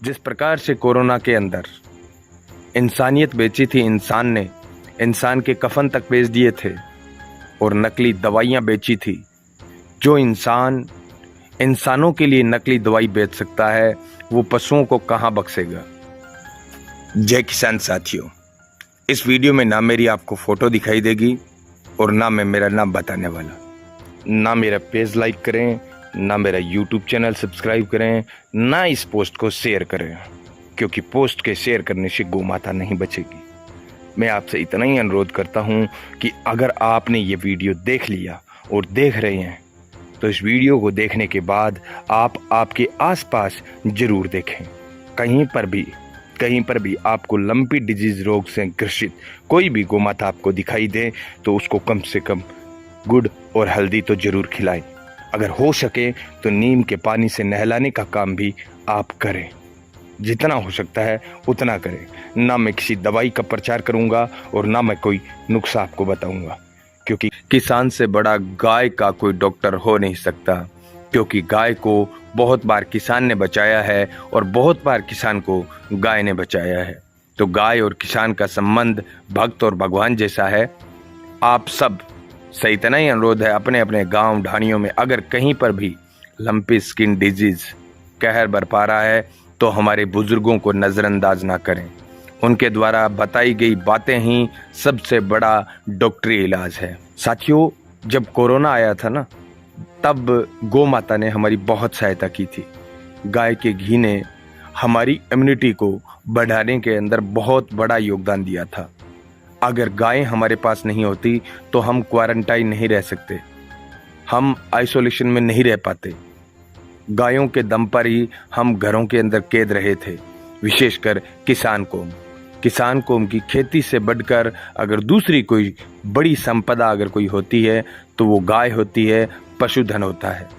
जिस प्रकार से कोरोना के अंदर इंसानियत बेची थी, इंसान ने इंसान के कफन तक बेच दिए थे और नकली दवाइयाँ बेची थी। जो इंसान इंसानों के लिए नकली दवाई बेच सकता है, वो पशुओं को कहाँ बख्शेगा। जय किसान साथियों, इस वीडियो में ना मेरी आपको फोटो दिखाई देगी और ना मैं मेरा नाम बताने वाला। ना मेरा पेज लाइक करें, ना मेरा यूट्यूब चैनल सब्सक्राइब करें, ना इस पोस्ट को शेयर करें, क्योंकि पोस्ट के शेयर करने से गौ माता नहीं बचेगी। मैं आपसे इतना ही अनुरोध करता हूं कि अगर आपने ये वीडियो देख लिया और देख रहे हैं तो इस वीडियो को देखने के बाद आप आपके आसपास जरूर देखें। कहीं पर भी आपको लंपी डिजीज रोग से ग्रसित कोई भी गौ माता आपको दिखाई दे तो उसको कम से कम गुड़ और हल्दी तो जरूर खिलाएं। अगर हो सके तो नीम के पानी से नहलाने का काम भी आप करें। जितना हो सकता है उतना करें। ना मैं किसी दवाई का प्रचार करूंगा और ना मैं कोई नुस्खा आपको बताऊंगा, क्योंकि किसान से बड़ा गाय का कोई डॉक्टर हो नहीं सकता। क्योंकि गाय को बहुत बार किसान ने बचाया है और बहुत बार किसान को गाय ने बचाया है। तो गाय और किसान का संबंध भक्त और भगवान जैसा है। आप सब से इतना ही अनुरोध है, अपने अपने गांव ढाणियों में अगर कहीं पर भी लंपी स्किन डिजीज कहर बरपा रहा है तो हमारे बुजुर्गों को नज़रअंदाज ना करें। उनके द्वारा बताई गई बातें ही सबसे बड़ा डॉक्टरी इलाज है। साथियों, जब कोरोना आया था ना, तब गौ माता ने हमारी बहुत सहायता की थी। गाय के घी ने हमारी इम्यूनिटी को बढ़ाने के अंदर बहुत बड़ा योगदान दिया था। अगर गायें हमारे पास नहीं होती तो हम क्वारंटाइन नहीं रह सकते, हम आइसोलेशन में नहीं रह पाते। गायों के दम पर ही हम घरों के अंदर कैद रहे थे। विशेषकर किसान कौम की खेती से बढ़कर अगर दूसरी कोई बड़ी संपदा अगर कोई होती है तो वो गाय होती है, पशुधन होता है।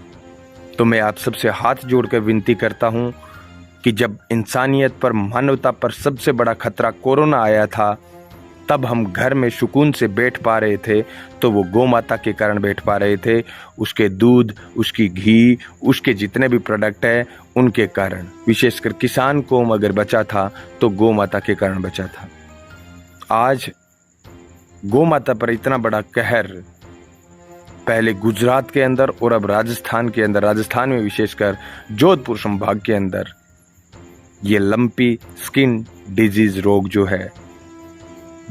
तो मैं आप सबसे हाथ जोड़कर विनती करता हूं कि जब इंसानियत पर, मानवता पर सबसे बड़ा खतरा कोरोना आया था, तब हम घर में सुकून से बैठ पा रहे थे तो वो गौ माता के कारण बैठ पा रहे थे। उसके दूध, उसकी घी, उसके जितने भी प्रोडक्ट है उनके कारण। विशेषकर किसान कौम अगर बचा था तो गौ माता के कारण बचा था। आज गौ माता पर इतना बड़ा कहर पहले गुजरात के अंदर और अब राजस्थान के अंदर, राजस्थान में विशेषकर जोधपुर संभाग के अंदर ये लंपी स्किन डिजीज रोग जो है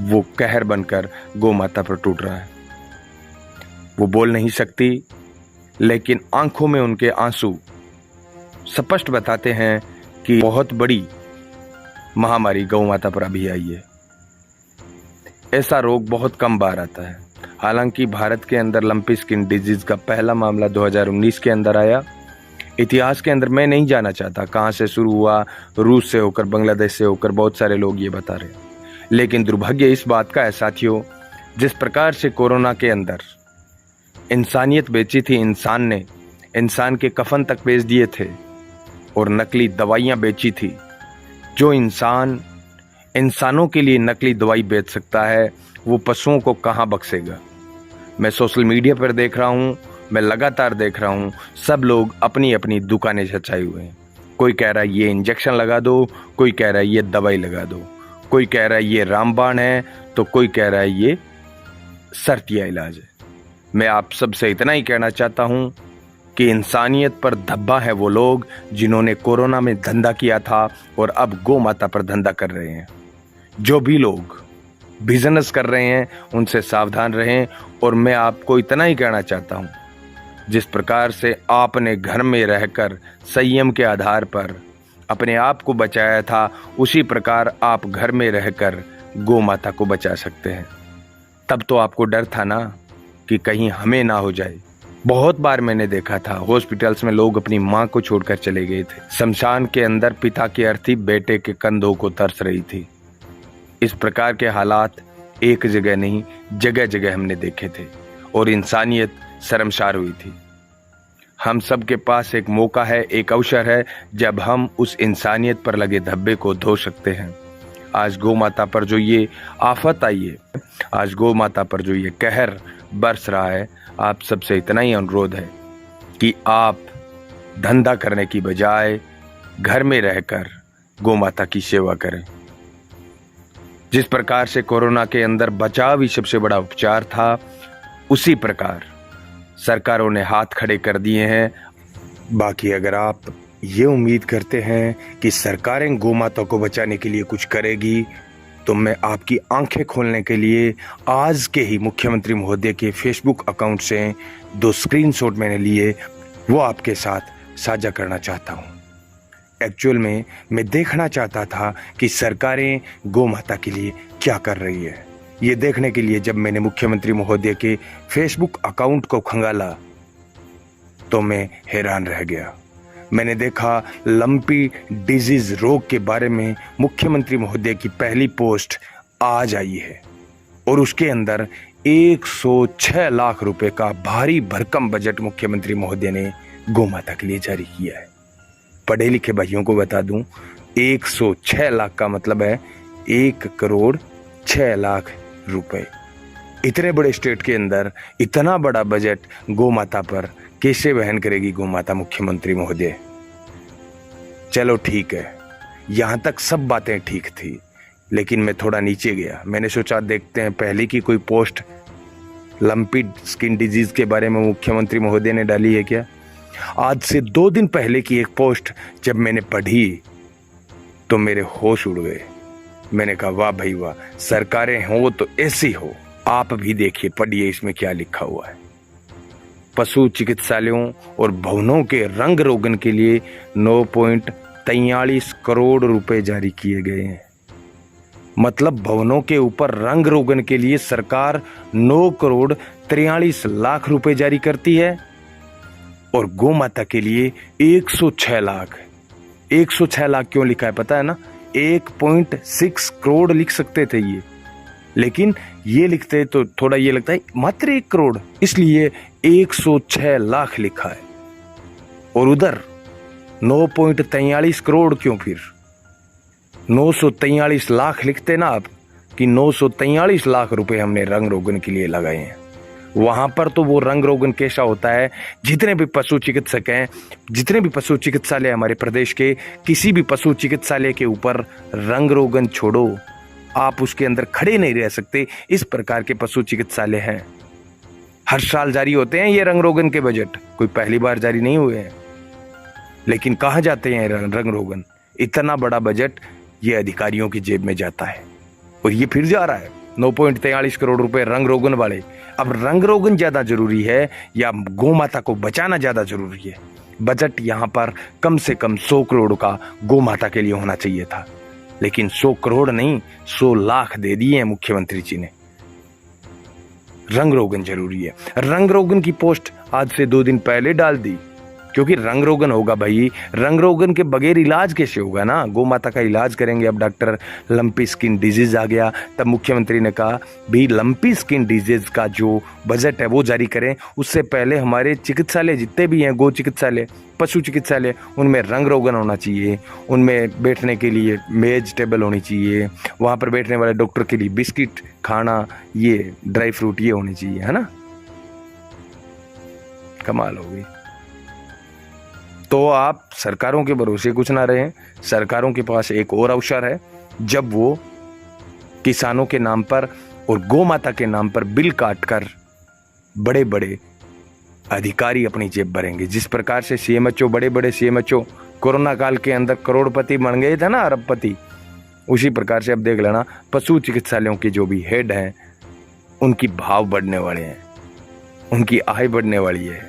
वो कहर बनकर गौ माता पर टूट रहा है। वो बोल नहीं सकती, लेकिन आंखों में उनके आंसू स्पष्ट बताते हैं कि बहुत बड़ी महामारी गौ माता पर अभी आई है। ऐसा रोग बहुत कम बार आता है। हालांकि भारत के अंदर लंपी स्किन डिजीज का पहला मामला 2019 के अंदर आया। इतिहास के अंदर मैं नहीं जाना चाहता कहां से शुरू हुआ, रूस से होकर, बांग्लादेश से होकर, बहुत सारे लोग ये बता रहे हैं। लेकिन दुर्भाग्य इस बात का है साथियों, जिस प्रकार से कोरोना के अंदर इंसानियत बेची थी, इंसान ने इंसान के कफन तक बेच दिए थे और नकली दवाइयाँ बेची थी। जो इंसान इंसानों के लिए नकली दवाई बेच सकता है, वो पशुओं को कहाँ बख्शेगा। मैं सोशल मीडिया पर देख रहा हूँ, मैं लगातार देख रहा हूँ, सब लोग अपनी अपनी दुकानें छचाए हुए हैं। कोई कह रहा है ये इंजेक्शन लगा दो, कोई कह रहा है ये दवाई लगा दो, कोई कह रहा है ये रामबाण है, तो कोई कह रहा है ये सर्तिया इलाज है। मैं आप सबसे इतना ही कहना चाहता हूं कि इंसानियत पर धब्बा है वो लोग जिन्होंने कोरोना में धंधा किया था और अब गौ माता पर धंधा कर रहे हैं। जो भी लोग बिजनेस कर रहे हैं उनसे सावधान रहें। और मैं आपको इतना ही कहना चाहता हूं, जिस प्रकार से आपने घर में रहकर संयम के आधार पर अपने आप को बचाया था, उसी प्रकार आप घर में रहकर गौ माता को बचा सकते हैं। तब तो आपको डर था ना कि कहीं हमें ना हो जाए। बहुत बार मैंने देखा था हॉस्पिटल्स में लोग अपनी माँ को छोड़कर चले गए थे। शमशान के अंदर पिता की अर्थी बेटे के कंधों को तरस रही थी। इस प्रकार के हालात एक जगह नहीं, जगह जगह हमने देखे थे और इंसानियत शर्मसार हुई थी। हम सब के पास एक मौका है, एक अवसर है, जब हम उस इंसानियत पर लगे धब्बे को धो सकते हैं। आज गौ माता पर जो ये आफत आई है, आज गौ माता पर जो ये कहर बरस रहा है, आप सबसे इतना ही अनुरोध है कि आप धंधा करने की बजाय घर में रहकर गौ माता की सेवा करें। जिस प्रकार से कोरोना के अंदर बचाव ही सबसे बड़ा उपचार था, उसी प्रकार सरकारों ने हाथ खड़े कर दिए हैं। बाकी अगर आप ये उम्मीद करते हैं कि सरकारें गौ माता को बचाने के लिए कुछ करेगी, तो मैं आपकी आंखें खोलने के लिए आज के ही मुख्यमंत्री महोदय के फेसबुक अकाउंट से 2 स्क्रीनशॉट मैंने लिए, वो आपके साथ साझा करना चाहता हूँ। एक्चुअल में मैं देखना चाहता था कि सरकारें गौ माता के लिए क्या कर रही है। ये देखने के लिए जब मैंने मुख्यमंत्री महोदय के फेसबुक अकाउंट को खंगाला तो मैं हैरान रह गया। मैंने देखा लंपी डिजीज रोग के बारे में मुख्यमंत्री महोदय की पहली पोस्ट आज आई है और उसके अंदर 106 लाख रुपए का भारी भरकम बजट मुख्यमंत्री महोदय ने गौ माता के लिए जारी किया है। पढ़े लिखे भाइयों को बता दूं, 106 लाख का मतलब है 1 करोड़ 6 लाख रुपए। इतने बड़े स्टेट के अंदर इतना बड़ा बजट गौ माता पर कैसे वहन करेगी गौ माता मुख्यमंत्री महोदय? चलो ठीक है, यहां तक सब बातें ठीक थी, लेकिन मैं थोड़ा नीचे गया। मैंने सोचा देखते हैं पहले की कोई पोस्ट लंपी स्किन डिजीज के बारे में मुख्यमंत्री महोदय ने डाली है क्या। आज से 2 दिन पहले की एक पोस्ट जब मैंने पढ़ी तो मेरे होश उड़ गए। मैंने कहा वाह भाई वाह, सरकारें हो तो ऐसी हो। आप भी देखिए, पढ़िए इसमें क्या लिखा हुआ है। पशु चिकित्सालयों और भवनों के रंग रोगन के लिए 9.43 करोड़ रुपए जारी किए गए हैं। मतलब भवनों के ऊपर रंग रोगन के लिए सरकार 9 करोड़ 43 लाख रुपए जारी करती है और गौ माता के लिए 106 लाख। 106 लाख क्यों लिखा है पता है ना? 1.6 करोड़ लिख सकते थे ये, लेकिन ये लिखते तो थोड़ा ये लगता है मात्र 1 करोड़, इसलिए 106 लाख लिखा है। और उधर 9.43 करोड़ क्यों? फिर 943 लाख लिखते ना आप, कि 943 लाख रुपए हमने रंग रोगन के लिए लगाए हैं। वहां पर तो वो रंग रोगन कैसा होता है, जितने भी पशु चिकित्सक हैं, जितने भी पशु चिकित्सालय हमारे प्रदेश के, किसी भी पशु चिकित्सालय के ऊपर रंग रोगन छोड़ो, आप उसके अंदर खड़े नहीं रह सकते। इस प्रकार के पशु चिकित्सालय हैं। हर साल जारी होते हैं ये रंग रोगन के बजट, कोई पहली बार जारी नहीं हुए हैं। लेकिन कहां जाते हैं रंग रोगन? इतना बड़ा बजट ये अधिकारियों की जेब में जाता है और ये फिर जा रहा है 9.43 करोड़ रुपए रंग रोगन वाले। अब रंग रोगन ज्यादा जरूरी है या गौ माता को बचाना ज्यादा जरूरी है? बजट यहां पर कम से कम 100 करोड़ का गौ माता के लिए होना चाहिए था, लेकिन 100 करोड़ नहीं 100 लाख दे दिए हैं मुख्यमंत्री जी ने। रंग रोगन जरूरी है। रंग रोगन की पोस्ट आज से 2 दिन पहले डाल दी, क्योंकि रंग रोगन होगा भाई, रंग रोगन के बगैर इलाज कैसे होगा ना? गौ माता का इलाज करेंगे। अब डॉक्टर लंपी स्किन डिजीज आ गया, तब मुख्यमंत्री ने कहा भी लंपी स्किन डिजीज का जो बजट है वो जारी करें। उससे पहले हमारे चिकित्सालय जितने भी हैं, गौ चिकित्सालय, पशु चिकित्सालय, उनमें रंग रोगन होना चाहिए, उनमें बैठने के लिए मेज टेबल होनी चाहिए, वहां पर बैठने वाले डॉक्टर के लिए बिस्किट खाना, ये ड्राई फ्रूट ये होनी चाहिए, है ना? कमाल हो गई। तो आप सरकारों के भरोसे कुछ ना रहें। सरकारों के पास एक और अवसर है, जब वो किसानों के नाम पर और गौ माता के नाम पर बिल काटकर बड़े बड़े अधिकारी अपनी जेब भरेंगे। जिस प्रकार से सीएमएचओ, बड़े बड़े सीएमएचओ कोरोना काल के अंदर करोड़पति बन गए थे ना, अरबपति, उसी प्रकार से अब देख लेना पशु चिकित्सालयों के जो भी हेड हैं उनकी भाव बढ़ने वाले हैं, उनकी आय बढ़ने वाली है।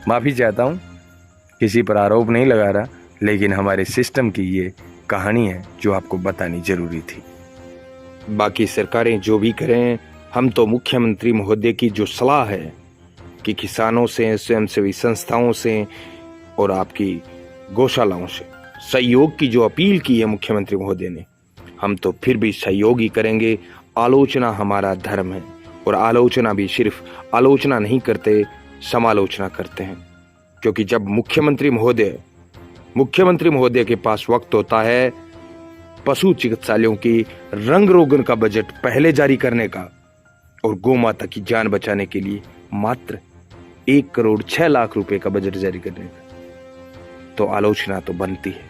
माफी चाहता हूं, किसी पर आरोप नहीं लगा रहा, लेकिन हमारे सिस्टम की ये कहानी है जो आपको बतानी जरूरी थी। बाकी सरकारें जो भी करें, हम तो मुख्यमंत्री महोदय की जो सलाह है कि किसानों से, स्वयंसेवी संस्थाओं से और आपकी गौशालाओं से सहयोग की जो अपील की है मुख्यमंत्री महोदय ने, हम तो फिर भी सहयोग ही करेंगे। आलोचना हमारा धर्म है और आलोचना भी सिर्फ आलोचना नहीं करते, समालोचना करते हैं। क्योंकि जब मुख्यमंत्री महोदय के पास वक्त होता है पशु चिकित्सालयों की रंग रोगन का बजट पहले जारी करने का और गौ माता की जान बचाने के लिए मात्र 1 करोड़ 6 लाख रुपए का बजट जारी करने का, तो आलोचना तो बनती है।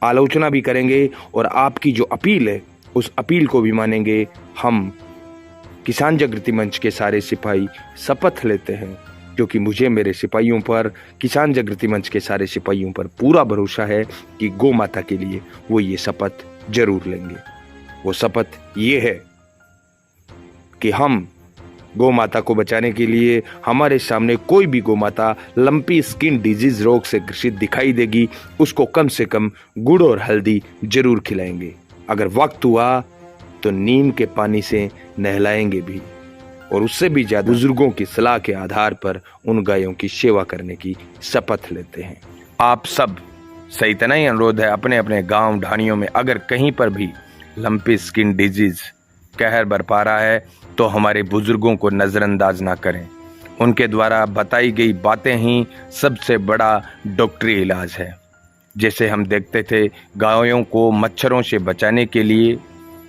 आलोचना भी करेंगे और आपकी जो अपील है उस अपील को भी मानेंगे। हम किसान जागृति मंच के सारे सिपाही शपथ लेते हैं, क्योंकि मुझे मेरे सिपाहियों पर, किसान जागृति मंच के सारे सिपाहियों पर पूरा भरोसा है कि गौ माता के लिए वो ये शपथ जरूर लेंगे। वो शपथ ये है कि हम गौ माता को बचाने के लिए, हमारे सामने कोई भी गौ माता लंपी स्किन डिजीज रोग से ग्रसित दिखाई देगी, उसको कम से कम गुड़ और हल्दी जरूर खिलाएंगे। अगर वक्त हुआ तो नीम के पानी से नहलाएंगे भी, और उससे भी ज्यादा बुजुर्गों की सलाह के आधार पर उन गायों की सेवा करने की शपथ लेते हैं। आप सब से इतना ही अनुरोध है, अपने अपने गांव ढाणियों में अगर कहीं पर भी लंपी स्किन डिजीज कहर बरपा रहा है तो हमारे बुजुर्गों को नज़रअंदाज ना करें। उनके द्वारा बताई गई बातें ही सबसे बड़ा डॉक्टरी इलाज है। जैसे हम देखते थे गायों को मच्छरों से बचाने के लिए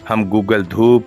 हम गूगल धूप,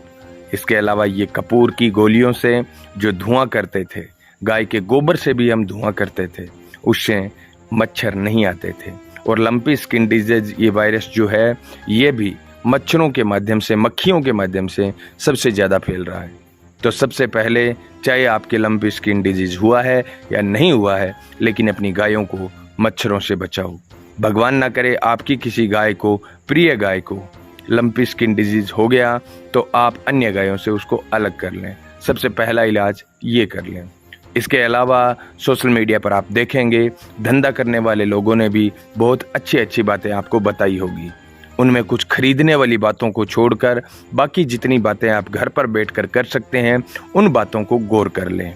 इसके अलावा ये कपूर की गोलियों से जो धुआं करते थे, गाय के गोबर से भी हम धुआं करते थे, उससे मच्छर नहीं आते थे। और लंपी स्किन डिजीज ये वायरस जो है ये भी मच्छरों के माध्यम से, मक्खियों के माध्यम से सबसे ज़्यादा फैल रहा है। तो सबसे पहले, चाहे आपके लंपी स्किन डिजीज हुआ है या नहीं हुआ है, लेकिन अपनी गायों को मच्छरों से बचाओ। भगवान ना करे आपकी किसी गाय को, प्रिय गाय को लंपी स्किन डिजीज हो गया तो आप अन्य गायों से उसको अलग कर लें। सबसे पहला इलाज ये कर लें। इसके अलावा सोशल मीडिया पर आप देखेंगे धंधा करने वाले लोगों ने भी बहुत अच्छी अच्छी बातें आपको बताई होगी। उनमें कुछ खरीदने वाली बातों को छोड़कर बाकी जितनी बातें आप घर पर बैठकर कर सकते हैं उन बातों को गौर कर लें।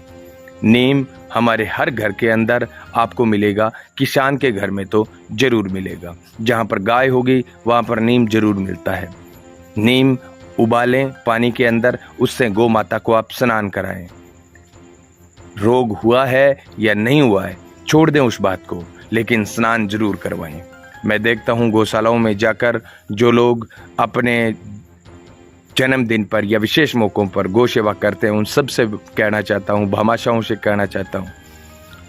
नीम हमारे हर घर के अंदर आपको मिलेगा, किसान के घर में तो जरूर मिलेगा। जहाँ पर गाय होगी वहाँ पर नीम जरूर मिलता है। नीम उबालें पानी के अंदर, उससे गौ माता को आप स्नान कराएं। रोग हुआ है या नहीं हुआ है छोड़ दें उस बात को, लेकिन स्नान जरूर करवाएं। मैं देखता हूँ गौशालाओं में जाकर जो लोग अपने जन्मदिन पर या विशेष मौक़ों पर गौ सेवा करते हैं, उन सब से कहना चाहता हूँ, भामाशाहों से कहना चाहता हूँ,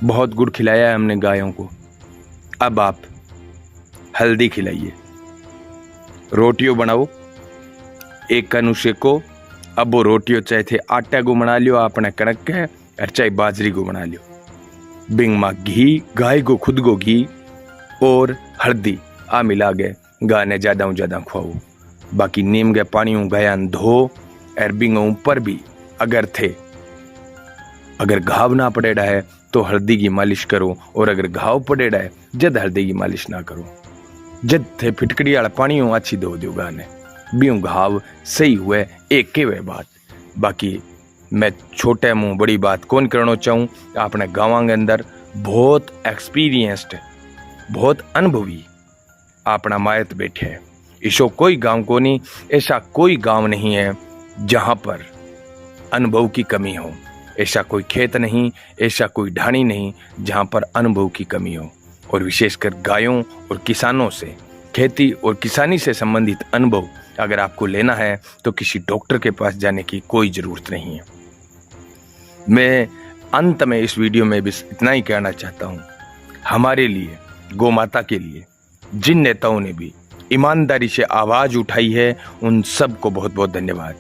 बहुत गुड़ खिलाया है हमने गायों को, अब आप हल्दी खिलाइए। रोटियों बनाओ, एक कनु सेको, अब वो रोटियों चाहे थे आटा को बना लियो आपने कणक के, और चाहे बाजरी को बना लियो। बिंग मा घी, गाय को खुद को घी और हल्दी आ मिला गए गाय ने ज्यादा खुआओ। बाकी नीम के पानी गयान धो, और बिंग ऊपर भी अगर घाव ना पड़ेड़ा है तो हल्दी की मालिश करो, और अगर घाव पड़ेड़ा है जद हल्दी की मालिश ना करो, जद थे फिटकड़ी वाला पानी अच्छी धो दो गाय ने, बियों घाव सही हुए एक के वे बात। बाकी मैं छोटे मुंह बड़ी बात कौन करना चाहूँ, अपने गाँव के अंदर बहुत एक्सपीरियंस्ड, बहुत अनुभवी अपना मायत बैठे हैं। इसो कोई गांव को नहीं, ऐसा कोई गांव नहीं है जहां पर अनुभव की कमी हो, ऐसा कोई खेत नहीं, ऐसा कोई ढाणी नहीं जहां पर अनुभव की कमी हो। और विशेषकर गायों और किसानों से, खेती और किसानी से संबंधित अनुभव अगर आपको लेना है तो किसी डॉक्टर के पास जाने की कोई ज़रूरत नहीं है। मैं अंत में इस वीडियो में भी इतना ही कहना चाहता हूँ, हमारे लिए, गौ माता के लिए जिन नेताओं ने भी ईमानदारी से आवाज़ उठाई है उन सबको बहुत बहुत धन्यवाद।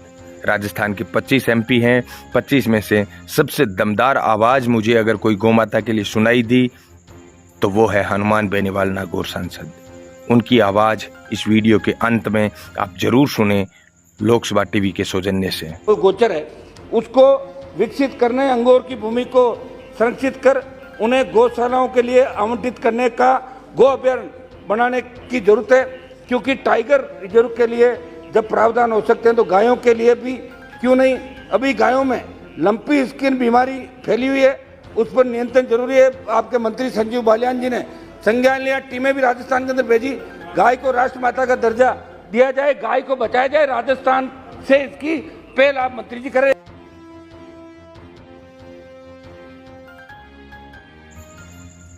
राजस्थान के 25 MP हैं, 25 में से सबसे दमदार आवाज़ मुझे अगर कोई गौ माता के लिए सुनाई दी तो वो है हनुमान बेनीवाल नागौर सांसद। उनकी आवाज़ इस वीडियो के अंत में आप जरूर सुने, लोकसभा टीवी के सौजन्य से। तो गोचर है, उसको विकसित करने, अंगोर की भूमि को संरक्षित कर उन्हें गौशालाओं के लिए आवंटित करने का गो अभयारण्य बनाने की जरूरत है। क्योंकि टाइगर रिजर्व के लिए जब प्रावधान हो सकते हैं तो गायों के लिए भी क्यों नहीं। अभी गायों में लंपी स्किन बीमारी फैली हुई है, उस पर नियंत्रण जरूरी है। आपके मंत्री संजीव बालियान जी ने संज्ञान लिया, टीमें भी राजस्थान के अंदर भेजी, गाय को राष्ट्रमाता का दर्जा दिया जाए, गाय को बचाया जाए। राजस्थान से इसकी पहल आप मंत्री जी करें।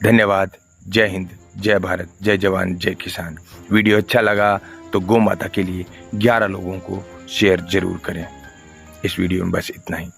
धन्यवाद। जय हिंद, जय भारत, जय जवान, जय किसान। वीडियो अच्छा लगा तो गौ माता के लिए 11 लोगों को शेयर जरूर करें। इस वीडियो में बस इतना ही।